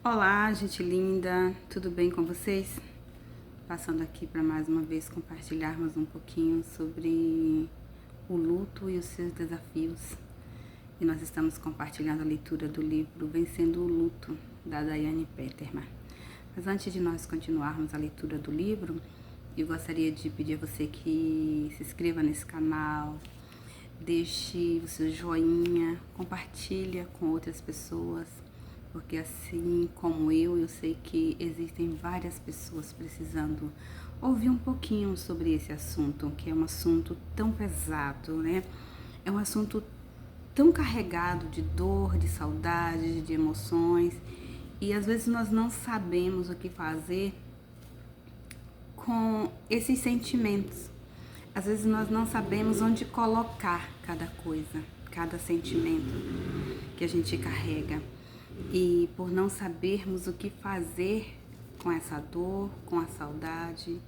Olá, gente linda, tudo bem com vocês? Passando aqui para mais uma vez compartilharmos um pouquinho sobre o luto e os seus desafios. E nós estamos compartilhando a leitura do livro Vencendo o Luto, da Daiane Peterman. Mas antes de nós continuarmos a leitura do livro, eu gostaria de pedir a você que se inscreva nesse canal, deixe o seu joinha, compartilha com outras pessoas, porque assim como eu sei que existem várias pessoas precisando ouvir um pouquinho sobre esse assunto, que é um assunto tão pesado, né? É um assunto tão carregado de dor, de saudade, de emoções, e às vezes nós não sabemos o que fazer com esses sentimentos. Às vezes nós não sabemos onde colocar cada coisa, cada sentimento que a gente carrega. E por não sabermos o que fazer com essa dor, com a saudade,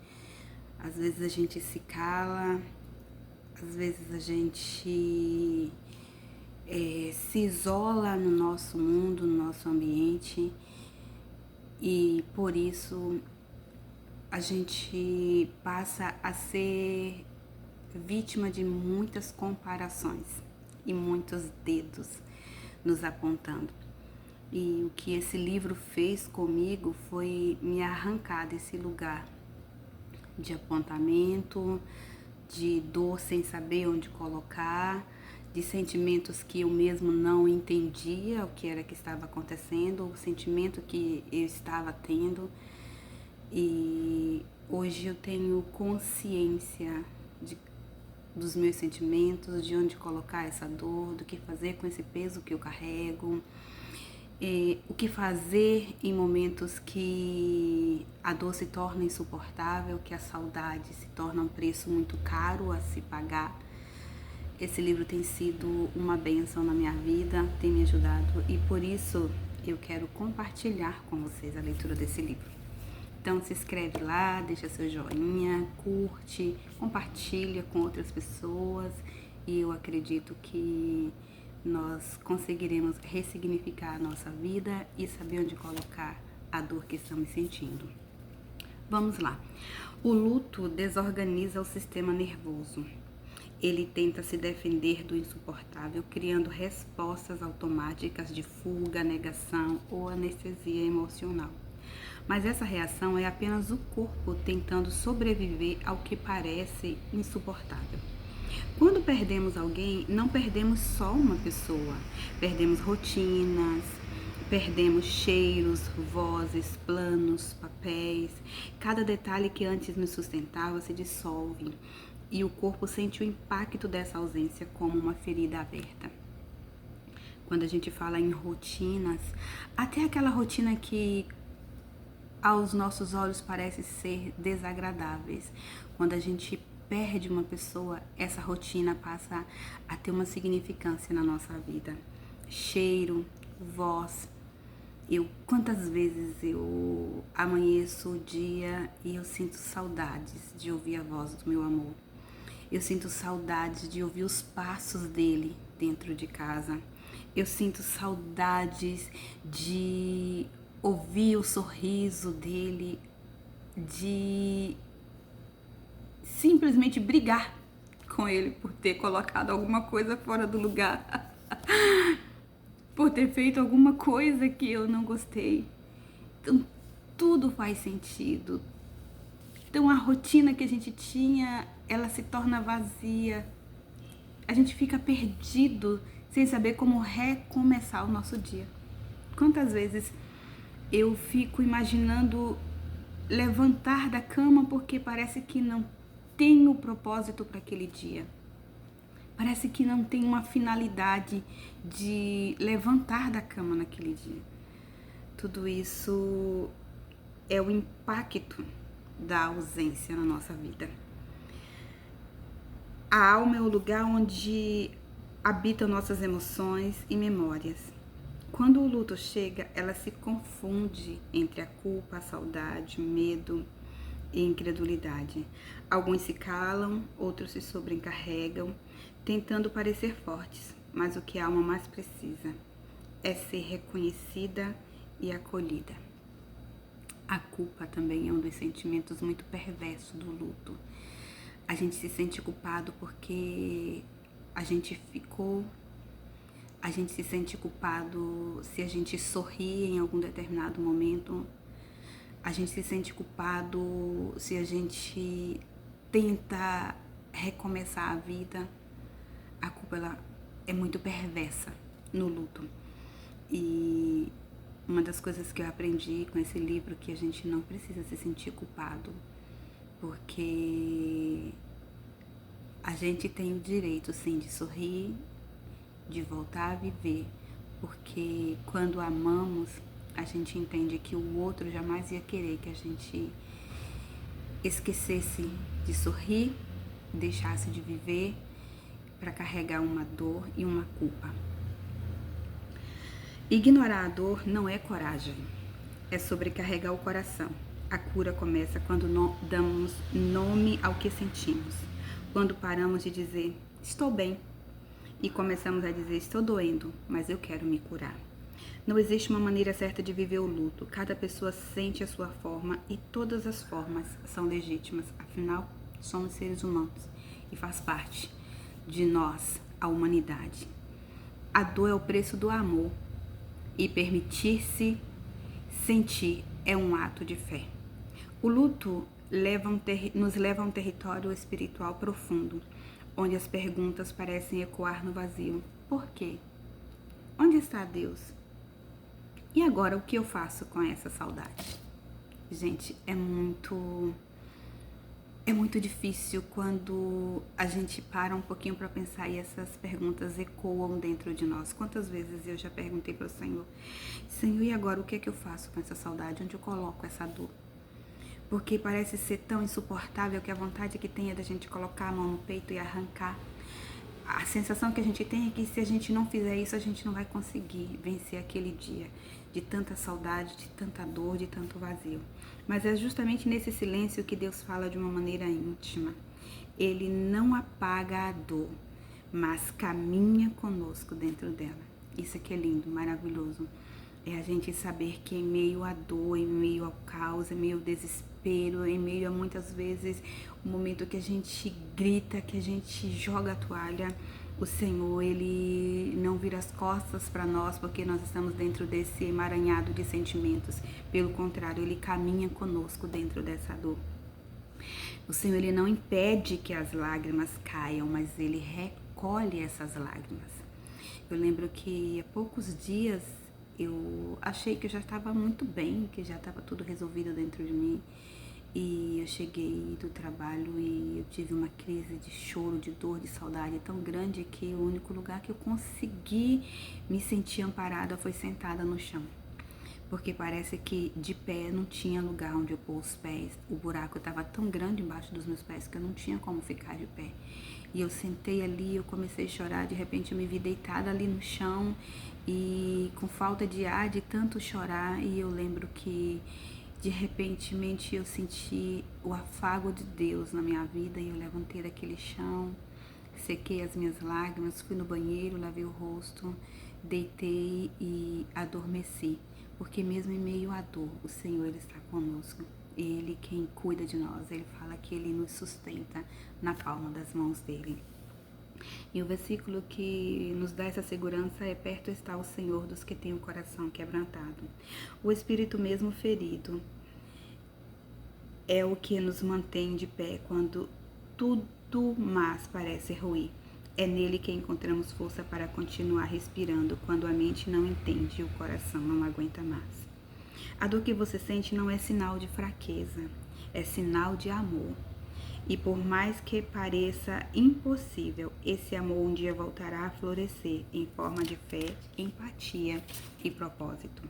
às vezes a gente se cala, às vezes a gente se isola no nosso mundo, no nosso ambiente, e por isso a gente passa a ser vítima de muitas comparações e muitos dedos nos apontando. E o que esse livro fez comigo foi me arrancar desse lugar de apontamento, de dor sem saber onde colocar, de sentimentos que eu mesmo não entendia o que era que estava acontecendo, o sentimento que eu estava tendo. E hoje eu tenho consciência dos meus sentimentos, de onde colocar essa dor, do que fazer com esse peso que eu carrego. O que fazer em momentos que a dor se torna insuportável, que a saudade se torna um preço muito caro a se pagar. Esse livro tem sido uma bênção na minha vida, tem me ajudado, e por isso eu quero compartilhar com vocês a leitura desse livro. Então se inscreve lá, deixa seu joinha, curte, compartilha com outras pessoas, e eu acredito que nós conseguiremos ressignificar a nossa vida e saber onde colocar a dor que estamos sentindo. Vamos lá. O luto desorganiza o sistema nervoso. Ele tenta se defender do insuportável, criando respostas automáticas de fuga, negação ou anestesia emocional. Mas essa reação é apenas o corpo tentando sobreviver ao que parece insuportável. Quando perdemos alguém, não perdemos só uma pessoa, perdemos rotinas, perdemos cheiros, vozes, planos, papéis. Cada detalhe que antes nos sustentava se dissolve e o corpo sente o impacto dessa ausência como uma ferida aberta. Quando a gente fala em rotinas, até aquela rotina que aos nossos olhos parece ser desagradáveis, quando a gente perde uma pessoa, essa rotina passa a ter uma significância na nossa vida. Cheiro, voz. Quantas vezes eu amanheço o dia e eu sinto saudades de ouvir a voz do meu amor. Eu sinto saudades de ouvir os passos dele dentro de casa. Eu sinto saudades de ouvir o sorriso dele, de simplesmente brigar com ele por ter colocado alguma coisa fora do lugar, por ter feito alguma coisa que eu não gostei. Então, tudo faz sentido. Então, a rotina que a gente tinha, ela se torna vazia. A gente fica perdido, sem saber como recomeçar o nosso dia. Quantas vezes eu fico imaginando levantar da cama porque parece que não tem o propósito para aquele dia. Parece que não tem uma finalidade de levantar da cama naquele dia. Tudo isso é o impacto da ausência na nossa vida. A alma é o lugar onde habitam nossas emoções e memórias. Quando o luto chega, ela se confunde entre a culpa, a saudade, o medo e incredulidade. Alguns se calam, outros se sobrecarregam, tentando parecer fortes, mas o que a alma mais precisa é ser reconhecida e acolhida. A culpa também é um dos sentimentos muito perversos do luto. A gente se sente culpado porque a gente se sente culpado se a gente sorri em algum determinado momento. A gente se sente culpado se a gente tenta recomeçar a vida. A culpa, ela é muito perversa no luto. E uma das coisas que eu aprendi com esse livro é que a gente não precisa se sentir culpado, porque a gente tem o direito, sim, de sorrir, de voltar a viver, porque quando amamos, a gente entende que o outro jamais ia querer que a gente esquecesse de sorrir, deixasse de viver para carregar uma dor e uma culpa. Ignorar a dor não é coragem, é sobrecarregar o coração. A cura começa quando damos nome ao que sentimos, quando paramos de dizer estou bem e começamos a dizer estou doendo, mas eu quero me curar. Não existe uma maneira certa de viver o luto. Cada pessoa sente a sua forma e todas as formas são legítimas. Afinal, somos seres humanos e faz parte de nós a humanidade. A dor é o preço do amor e permitir-se sentir é um ato de fé. O luto nos leva a um território espiritual profundo, onde as perguntas parecem ecoar no vazio. Por quê? Onde está Deus? E agora, o que eu faço com essa saudade? Gente, é muito difícil quando a gente para um pouquinho para pensar e essas perguntas ecoam dentro de nós. Quantas vezes eu já perguntei para o Senhor, Senhor, e agora o que é que eu faço com essa saudade? Onde eu coloco essa dor? Porque parece ser tão insuportável que a vontade que tem é da gente colocar a mão no peito e arrancar. A sensação que a gente tem é que se a gente não fizer isso, a gente não vai conseguir vencer aquele dia de tanta saudade, de tanta dor, de tanto vazio. Mas é justamente nesse silêncio que Deus fala de uma maneira íntima. Ele não apaga a dor, mas caminha conosco dentro dela. Isso aqui é lindo, maravilhoso. É a gente saber que em meio à dor, em meio ao caos, em meio ao desespero, em meio a muitas vezes o momento que a gente grita, que a gente joga a toalha, o Senhor, Ele não vira as costas para nós porque nós estamos dentro desse emaranhado de sentimentos. Pelo contrário, Ele caminha conosco dentro dessa dor. O Senhor, Ele não impede que as lágrimas caiam, mas Ele recolhe essas lágrimas. Eu lembro que há poucos dias eu achei que eu já estava muito bem, que já estava tudo resolvido dentro de mim. E eu cheguei do trabalho e eu tive uma crise de choro, de dor, de saudade tão grande que o único lugar que eu consegui me sentir amparada foi sentada no chão. Porque parece que de pé não tinha lugar onde eu pôr os pés. O buraco estava tão grande embaixo dos meus pés que eu não tinha como ficar de pé. E eu sentei ali, eu comecei a chorar, de repente eu me vi deitada ali no chão e com falta de ar, de tanto chorar. E eu lembro que de repentemente eu senti o afago de Deus na minha vida e eu levantei daquele chão, sequei as minhas lágrimas, fui no banheiro, lavei o rosto, deitei e adormeci. Porque mesmo em meio à dor, o Senhor, Ele está conosco. Ele quem cuida de nós, Ele fala que Ele nos sustenta na palma das mãos dEle. E o versículo que nos dá essa segurança é: perto está o Senhor dos que têm o coração quebrantado. O espírito mesmo ferido é o que nos mantém de pé quando tudo mais parece ruir. É nele que encontramos força para continuar respirando quando a mente não entende e o coração não aguenta mais. A dor que você sente não é sinal de fraqueza, é sinal de amor. E por mais que pareça impossível, esse amor um dia voltará a florescer em forma de fé, empatia e propósito.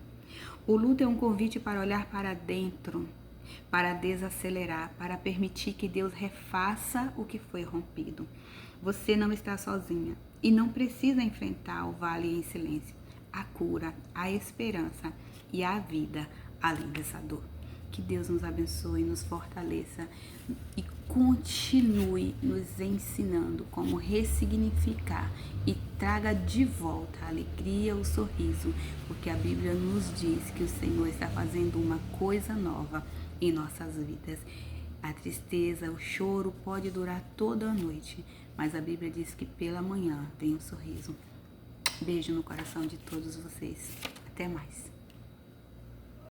O luto é um convite para olhar para dentro, para desacelerar, para permitir que Deus refaça o que foi rompido. Você não está sozinha e não precisa enfrentar o vale em silêncio. A cura, a esperança e a vida além dessa dor. Que Deus nos abençoe, nos fortaleça e continue nos ensinando como ressignificar e traga de volta a alegria, o sorriso, porque a Bíblia nos diz que o Senhor está fazendo uma coisa nova em nossas vidas. A tristeza, o choro pode durar toda a noite, mas a Bíblia diz que pela manhã vem o sorriso. Beijo no coração de todos vocês. Até mais.